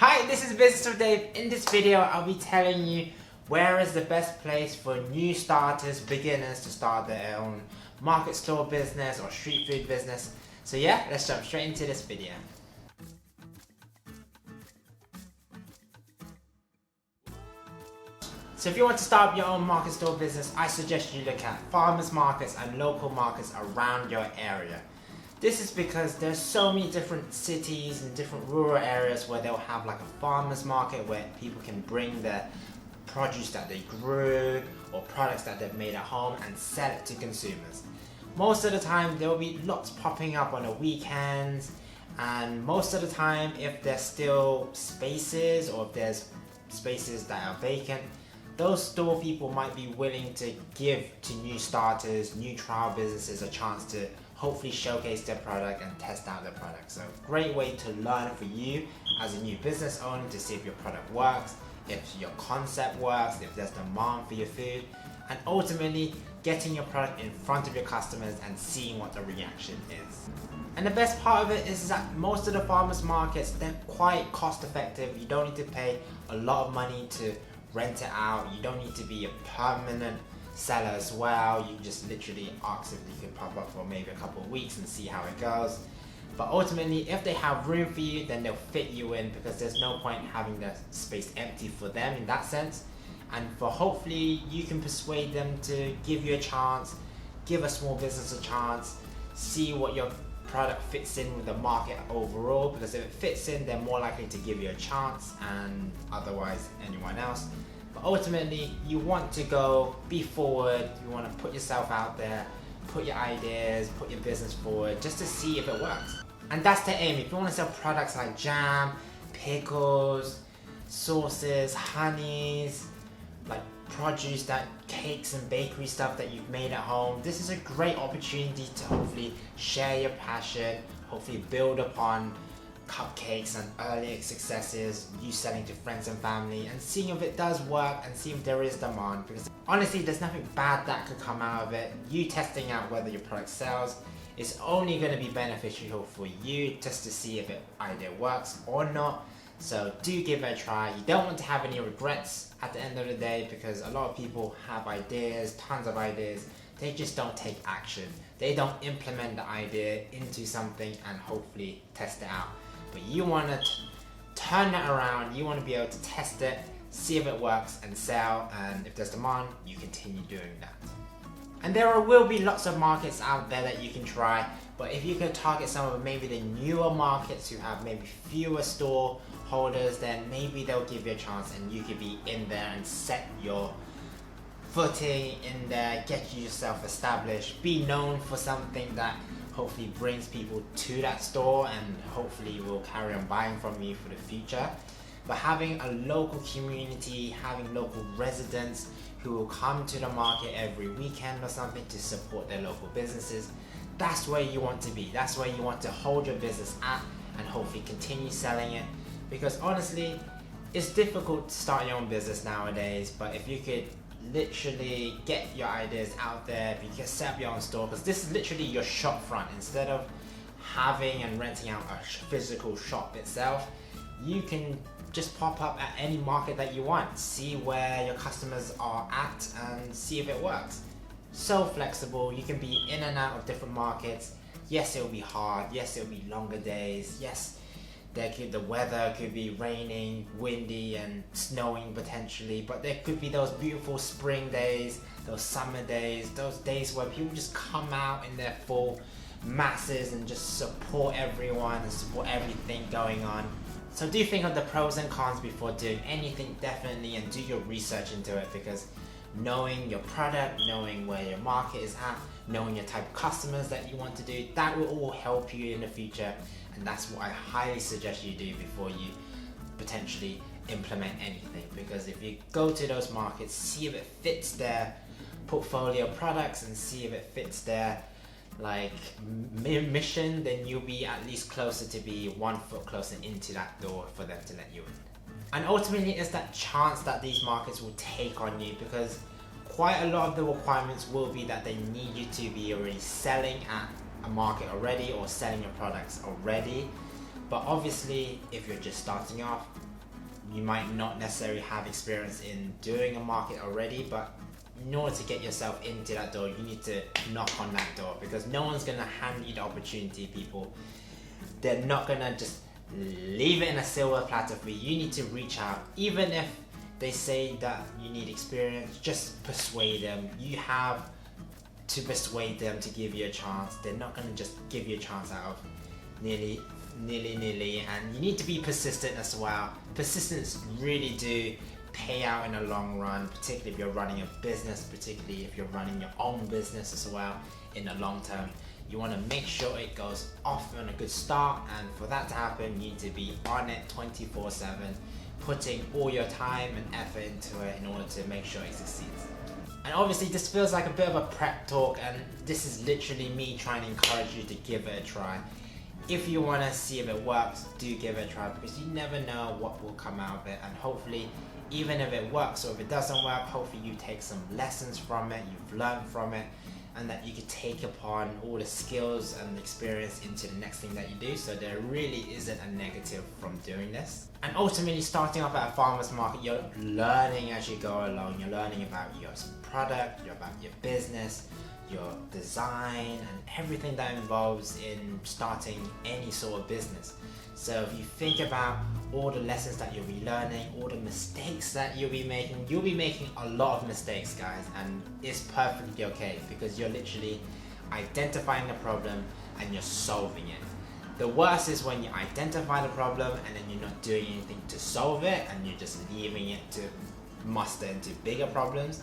Hi, this is Business with Dave. In this video, I'll be telling you where is the best place for new starters, beginners to start their own market store business or street food business. So yeah, let's jump straight into this video. So if you want to start up your own market store business, I suggest you look at farmers markets and local markets around your area. This is because there's so many different cities and different rural areas where they'll have like a farmers market where people can bring their produce that they grew or products that they've made at home and sell it to consumers. Most of the time there will be lots popping up on the weekends, and most of the time if there's still spaces or if there's spaces that are vacant, those store people might be willing to give to new starters, new trial businesses a chance to hopefully showcase their product and test out their product. So great way to learn for you as a new business owner to see if your product works, if your concept works, if there's demand for your food, and ultimately getting your product in front of your customers and seeing what the reaction is. And the best part of it is that most of the farmers markets, they're quite cost effective. You don't need to pay a lot of money to rent it out. You don't need to be a permanent seller as well. You can just literally ask if you can pop up for maybe a couple of weeks and see how it goes. But ultimately, if they have room for you, then they'll fit you in, because there's no point having the space empty for them in that sense. And for hopefully you can persuade them to give you a chance, give a small business a chance, see what your product fits in with the market overall, because if it fits in, they're more likely to give you a chance, and otherwise anyone else. But ultimately, you want to be forward, you want to put yourself out there, put your ideas, put your business forward, just to see if it works. And that's the aim. If you want to sell products like jam, pickles, sauces, honeys, like produce, that cakes and bakery stuff that you've made at home, this is a great opportunity to hopefully share your passion, hopefully build upon cupcakes and early successes, you selling to friends and family, and seeing if it does work and see if there is demand. Because honestly, there's nothing bad that could come out of it. You testing out whether your product sells is only going to be beneficial for you, just to see if it either works or not. So do give it a try. You don't want to have any regrets at the end of the day, because a lot of people have ideas, tons of ideas, they just don't take action. They don't implement the idea into something and hopefully test it out. But you want to turn that around. You want to be able to test it, see if it works and sell, and if there's demand, you continue doing that. And there will be lots of markets out there that you can try, but if you can target some of maybe the newer markets who have maybe fewer store holders, then maybe they'll give you a chance and you could be in there and set your footing in there, get yourself established, be known for something that hopefully brings people to that store and hopefully will carry on buying from you for the future. But having a local community, having local residents who will come to the market every weekend or something to support their local businesses, that's where you want to be. That's where you want to hold your business at and hopefully continue selling it. Because honestly, it's difficult to start your own business nowadays, but if you could literally get your ideas out there, if you can set up your own store, because this is literally your shop front. Instead of having and renting out a physical shop itself, you can just pop up at any market that you want, see where your customers are at and see if it works. So flexible, you can be in and out of different markets. Yes, it will be hard, yes, it will be longer days, yes, the weather could be raining, windy and snowing potentially, but there could be those beautiful spring days, those summer days, those days where people just come out in their full masses and just support everyone and support everything going on. So do think of the pros and cons before doing anything, definitely, and do your research into it, because knowing your product, knowing where your market is at, knowing your type of customers that you want to do, that will all help you in the future. And that's what I highly suggest you do before you potentially implement anything. Because if you go to those markets, see if it fits their portfolio products and see if it fits their mission, then you'll be at least closer to be 1 foot closer into that door for them to let you in. And ultimately, it's that chance that these markets will take on you, because quite a lot of the requirements will be that they need you to be already selling at a market already or selling your products already. But obviously, if you're just starting off, you might not necessarily have experience in doing a market already, but in order to get yourself into that door, you need to knock on that door, because no one's gonna hand you the opportunity, people. They're not gonna just leave it in a silver platter for you. You need to reach out. Even if they say that you need experience, just persuade them. You have to persuade them to give you a chance. They're not gonna just give you a chance out of nilly, and you need to be persistent as well. Persistence really do pay out in the long run, particularly if you're running a business, particularly if you're running your own business as well. In the long term, you want to make sure it goes off on a good start, and for that to happen, you need to be on it 24/7, putting all your time and effort into it in order to make sure it succeeds. And obviously this feels like a bit of a prep talk, and this is literally me trying to encourage you to give it a try. If you want to see if it works, do give it a try, because you never know what will come out of it. And hopefully, even if it works or if it doesn't work, hopefully you take some lessons from it, you've learned from it, and that you could take upon all the skills and experience into the next thing that you do. So there really isn't a negative from doing this. And ultimately, starting off at a farmer's market, you're learning as you go along. You're learning about your product, you're about your business, your design, and everything that involves in starting any sort of business. So if you think about all the lessons that you'll be learning, all the mistakes that you'll be making a lot of mistakes, guys, and it's perfectly okay, because you're literally identifying the problem and you're solving it. The worst is when you identify the problem and then you're not doing anything to solve it, and you're just leaving it to muster into bigger problems.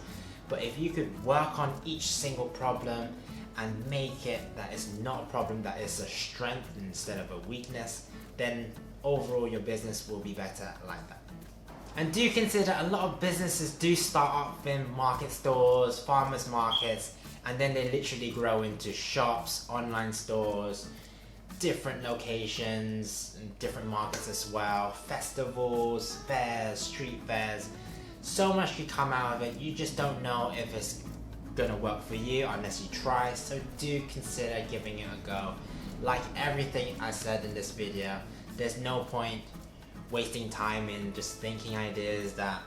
But if you could work on each single problem and make it that it's not a problem, that is a strength instead of a weakness, then overall your business will be better like that. And do consider, a lot of businesses do start off in market stores, farmers markets, and then they literally grow into shops, online stores, different locations, and different markets as well, festivals, fairs, street fairs. So much could come out of it. You just don't know if it's gonna work for you unless you try. So do consider giving it a go. Like everything I said in this video, there's no point wasting time in just thinking ideas that,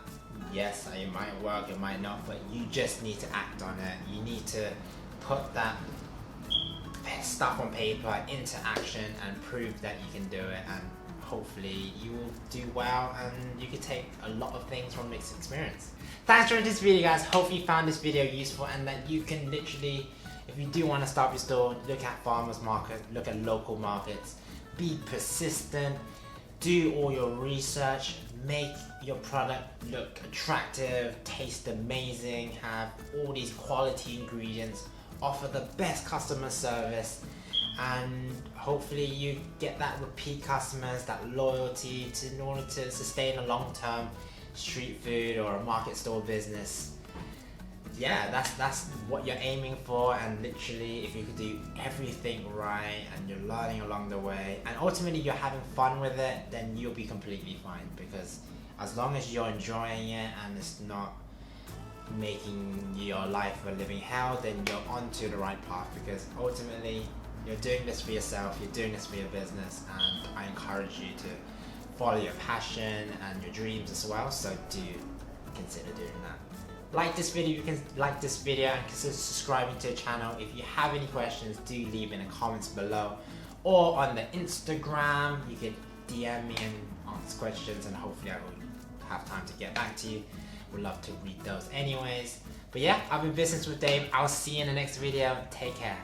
yes, it might work, it might not, but you just need to act on it. You need to put that stuff on paper into action and prove that you can do it, and hopefully you will do well, and you can take a lot of things from this experience. Thanks for watching this video, guys. Hope you found this video useful, and that you can literally, if you do want to start your store, look at farmers market, look at local markets, be persistent, do all your research, make your product look attractive, taste amazing, have all these quality ingredients, offer the best customer service, and hopefully you get that repeat customers, that loyalty in order to sustain a long-term street food or a market store business. Yeah, that's what you're aiming for, and literally if you could do everything right and you're learning along the way and ultimately you're having fun with it, then you'll be completely fine, because as long as you're enjoying it and it's not making your life a living hell, then you're onto the right path, because ultimately you're doing this for yourself, you're doing this for your business, and I encourage you to follow your passion and your dreams as well. So do consider doing that. Like this video, you can like this video and consider subscribing to the channel. If you have any questions, do leave in the comments below, or on the Instagram you can DM me and ask questions, and hopefully I will have time to get back to you. Would love to read those anyways. But yeah, I've been Business with Dave. I'll see you in the next video. Take care.